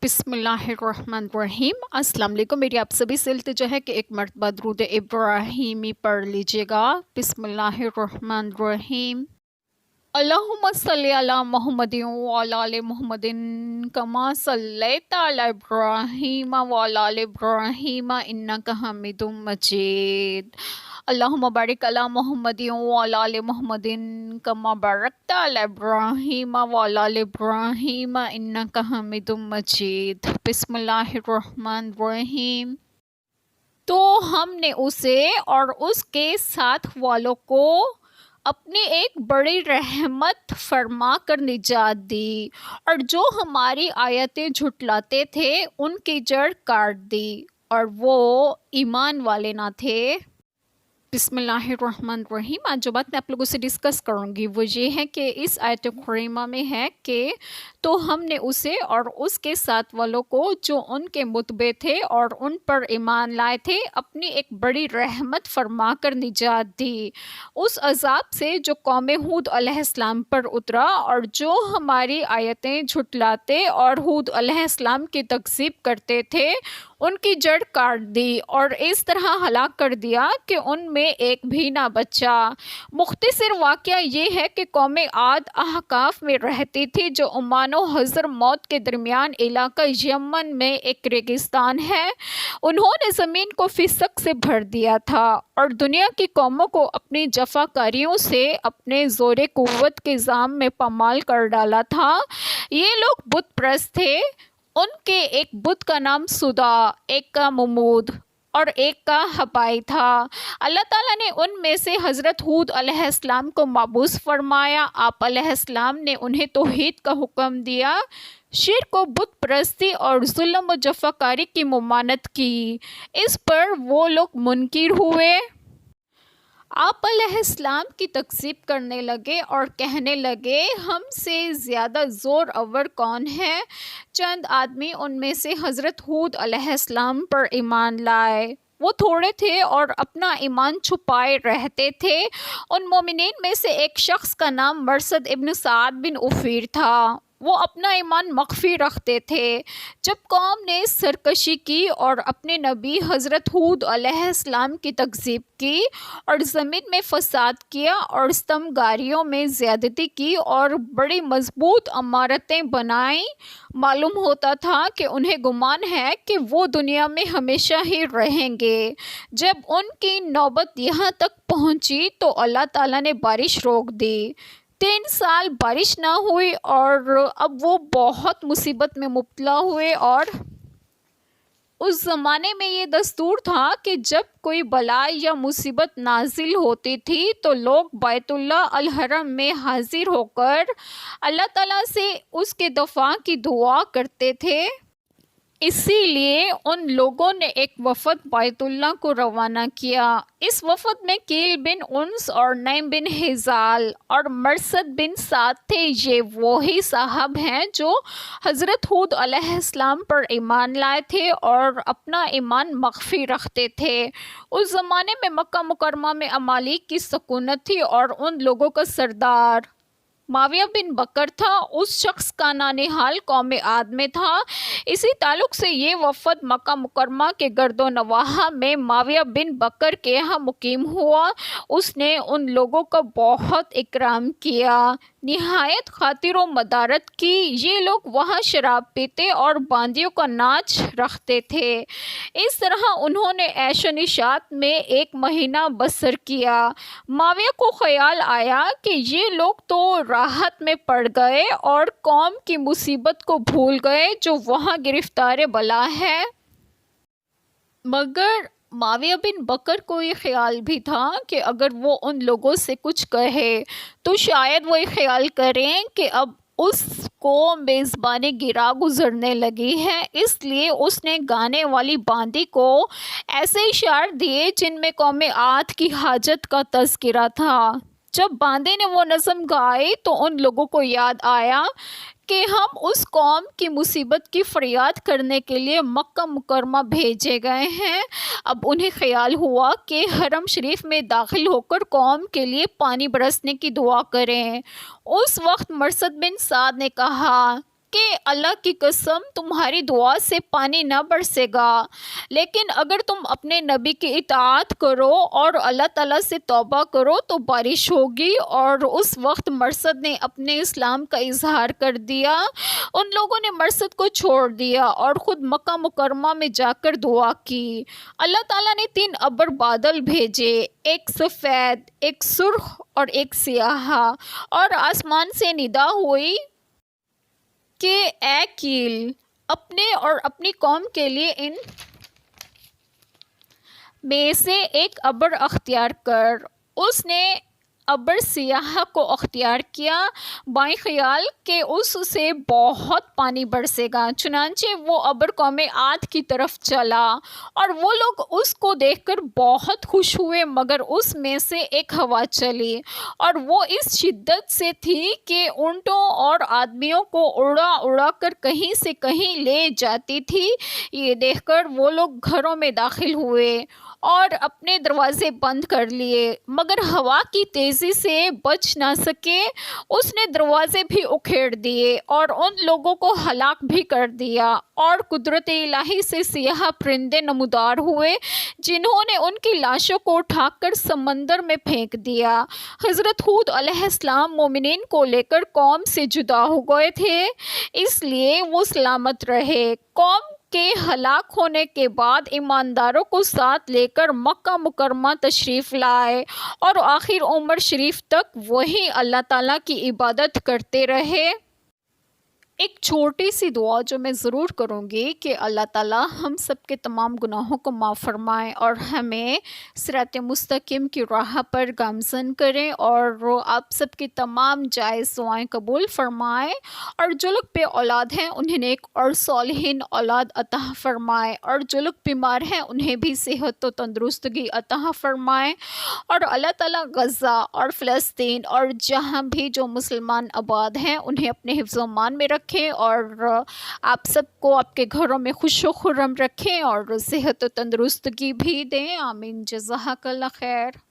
بسم اللہ الرحمن الرحیم۔ السلام علیکم۔ میری آپ سبھی سے التجا ہے کہ ایک مرتبہ درود ابراہیمی پڑھ لیجیے گا۔ بسم اللہ الرحمن الرحیم۔ اللہم صلی علی محمد وعلی آل محمد کما صلیت علی ابراہیم وعلی آل ابراہیم انک حمید مجید۔ اللہم بارک علی محمد وعلی آل محمد کما بارکت علی ابراہیم وعلی آل ابراہیم انک حمید مجید۔ بسم اللہ الرحمن الرحیم۔ تو ہم نے اسے اور اس کے ساتھ والوں کو اپنی ایک بڑی رحمت فرما کر نجات دی، اور جو ہماری آیتیں جھٹلاتے تھے ان کی جڑ کاٹ دی، اور وہ ایمان والے نہ تھے۔ بسم اللہ الرحمن الرحیم۔ آج جو بات میں آپ لوگوں سے ڈسکس کروں گی وہ یہ ہے کہ اس آیت کریمہ میں ہے کہ تو ہم نے اسے اور اس کے ساتھ والوں کو جو ان کے متبع تھے اور ان پر ایمان لائے تھے اپنی ایک بڑی رحمت فرما کر نجات دی اس عذاب سے جو قوم ہود علیہ السلام پر اترا، اور جو ہماری آیتیں جھٹلاتے اور ہود علیہ السلام کی تکذیب کرتے تھے ان کی جڑ کاٹ دی، اور اس طرح ہلاک کر دیا کہ ان میں ایک بھی نہ بچا۔ مختصر واقعہ یہ ہے کہ قوم عاد احقاف میں رہتی تھی، جو عمان و حضر موت کے درمیان علاقہ یمن میں ایک ریگستان ہے۔ انہوں نے زمین کو فسق سے بھر دیا تھا اور دنیا کی قوموں کو اپنی جفاکاریوں سے اپنے زور قوت کے زام میں پامال کر ڈالا تھا۔ یہ لوگ بت پرست تھے۔ ان کے ایک بت کا نام سدا، ایک کا ممود اور ایک کا ہپائی تھا۔ اللہ تعالیٰ نے ان میں سے حضرت ہود علیہ السلام کو مبعوث فرمایا۔ آپ علیہ السلام نے انہیں توحید کا حکم دیا، شرک و بت پرستی اور ظلم و جفاکاری کی ممانعت کی۔ اس پر وہ لوگ منکر ہوئے۔ آپ علیہ السلام کی تکذیب کرنے لگے اور کہنے لگے ہم سے زیادہ زور آور کون ہے؟ چند آدمی ان میں سے حضرت ہود علیہ السلام پر ایمان لائے۔ وہ تھوڑے تھے اور اپنا ایمان چھپائے رہتے تھے۔ ان مومنین میں سے ایک شخص کا نام مرثد ابن سعد بن عفیر تھا۔ وہ اپنا ایمان مخفی رکھتے تھے۔ جب قوم نے سرکشی کی اور اپنے نبی حضرت ہود علیہ السلام کی تکذیب کی اور زمین میں فساد کیا اور ستمگاریوں میں زیادتی کی اور بڑی مضبوط عمارتیں بنائیں، معلوم ہوتا تھا کہ انہیں گمان ہے کہ وہ دنیا میں ہمیشہ ہی رہیں گے۔ جب ان کی نوبت یہاں تک پہنچی تو اللہ تعالیٰ نے بارش روک دی۔ 3 سال بارش نہ ہوئی اور اب وہ بہت مصیبت میں مبتلا ہوئے۔ اور اس زمانے میں یہ دستور تھا کہ جب کوئی بلا یا مصیبت نازل ہوتی تھی تو لوگ بیت اللہ الحرم میں حاضر ہو کر اللہ تعالیٰ سے اس کے دفاع کی دعا کرتے تھے۔ اسی لیے ان لوگوں نے ایک وفد بیت اللہ کو روانہ کیا۔ اس وفد میں کیل بن انس اور نیم بن ہزال اور مرثد بن سعد تھے۔ یہ وہی صاحب ہیں جو حضرت ہود علیہ السلام پر ایمان لائے تھے اور اپنا ایمان مخفی رکھتے تھے۔ اس زمانے میں مکہ مکرمہ میں امالیک کی سکونت تھی اور ان لوگوں کا سردار معاویہ بن بکر تھا۔ اس شخص کا نانحال قوم عاد میں تھا۔ اسی تعلق سے یہ وفد مکہ مکرمہ کے گرد و نواح میں معاویہ بن بکر کے یہاں مقیم ہوا۔ اس نے ان لوگوں کا بہت اکرام کیا، نہایت خاطر و مدارت کی۔ یہ لوگ وہاں شراب پیتے اور باندیوں کا ناچ رکھتے تھے۔ اس طرح انہوں نے عیش و نشاط میں 1 مہینہ بسر کیا۔ معاویہ کو خیال آیا کہ یہ لوگ تو راحت میں پڑ گئے اور قوم کی مصیبت کو بھول گئے جو وہاں گرفتار بلا ہے۔ مگر معاویہ بن بکر کو یہ خیال بھی تھا کہ اگر وہ ان لوگوں سے کچھ کہے تو شاید وہ یہ خیال کریں کہ اب اس کو میزبانی گرا گزرنے لگی ہے۔ اس لیے اس نے گانے والی باندی کو ایسے اشعار دیے جن میں قوم عاد کی حاجت کا تذکرہ تھا۔ جب باندے نے وہ نظم گائی تو ان لوگوں کو یاد آیا کہ ہم اس قوم کی مصیبت کی فریاد کرنے کے لیے مکہ مکرمہ بھیجے گئے ہیں۔ اب انہیں خیال ہوا کہ حرم شریف میں داخل ہو کر قوم کے لیے پانی برسنے کی دعا کریں۔ اس وقت مرثد بن سعد نے کہا کہ اللہ کی قسم تمہاری دعا سے پانی نہ برسے گا، لیکن اگر تم اپنے نبی کی اطاعت کرو اور اللہ تعالیٰ سے توبہ کرو تو بارش ہوگی۔ اور اس وقت مرثد نے اپنے اسلام کا اظہار کر دیا۔ ان لوگوں نے مرثد کو چھوڑ دیا اور خود مکہ مکرمہ میں جا کر دعا کی۔ اللہ تعالیٰ نے 3 ابر بادل بھیجے، ایک سفید، ایک سرخ اور ایک سیاہ، اور آسمان سے ندا ہوئی کہ اے کیل، اپنے اور اپنی قوم کے لیے ان میں سے ایک ابر اختیار کر۔ اس نے ابر سیاہ کو اختیار کیا، بائیں خیال کہ اس سے بہت پانی برسے گا۔ چنانچہ وہ ابر قوم عاد کی طرف چلا اور وہ لوگ اس کو دیکھ کر بہت خوش ہوئے، مگر اس میں سے ایک ہوا چلی اور وہ اس شدت سے تھی کہ اونٹوں اور آدمیوں کو اڑا اڑا کر کہیں سے کہیں لے جاتی تھی۔ یہ دیکھ کر وہ لوگ گھروں میں داخل ہوئے اور اپنے دروازے بند کر لیے، مگر ہوا کی تیزی سے بچ نہ سکے۔ اس نے دروازے بھی اکھیڑ دیے اور ان لوگوں کو ہلاک بھی کر دیا، اور قدرت الہی سے سیاہ پرندے نمودار ہوئے جنہوں نے ان کی لاشوں کو اٹھا کر سمندر میں پھینک دیا۔ حضرت ہود علیہ السلام مومنین کو لے کر قوم سے جدا ہو گئے تھے، اس لیے وہ سلامت رہے۔ قوم کے ہلاک ہونے کے بعد ایمانداروں کو ساتھ لے کر مکہ مکرمہ تشریف لائے اور آخر عمر شریف تک وہیں اللہ تعالیٰ کی عبادت کرتے رہے۔ ایک چھوٹی سی دعا جو میں ضرور کروں گی کہ اللہ تعالیٰ ہم سب کے تمام گناہوں کو معاف فرمائے اور ہمیں صراط مستقیم کی راہ پر گامزن کرے، اور آپ سب کی تمام جائز دعائیں قبول فرمائے، اور جو لوگ بے اولاد ہیں انہیں نیک اور صالحین اولاد عطا فرمائے، اور جو لوگ بیمار ہیں انہیں بھی صحت و تندرستگی عطا فرمائے، اور اللہ تعالیٰ غزہ اور فلسطین اور جہاں بھی جو مسلمان آباد ہیں انہیں اپنے حفظ و امان میں رکھیں، اور آپ سب کو آپ کے گھروں میں خوش و خرم رکھیں اور صحت و تندرستگی بھی دیں۔ آمین۔ جزاک اللہ خیر۔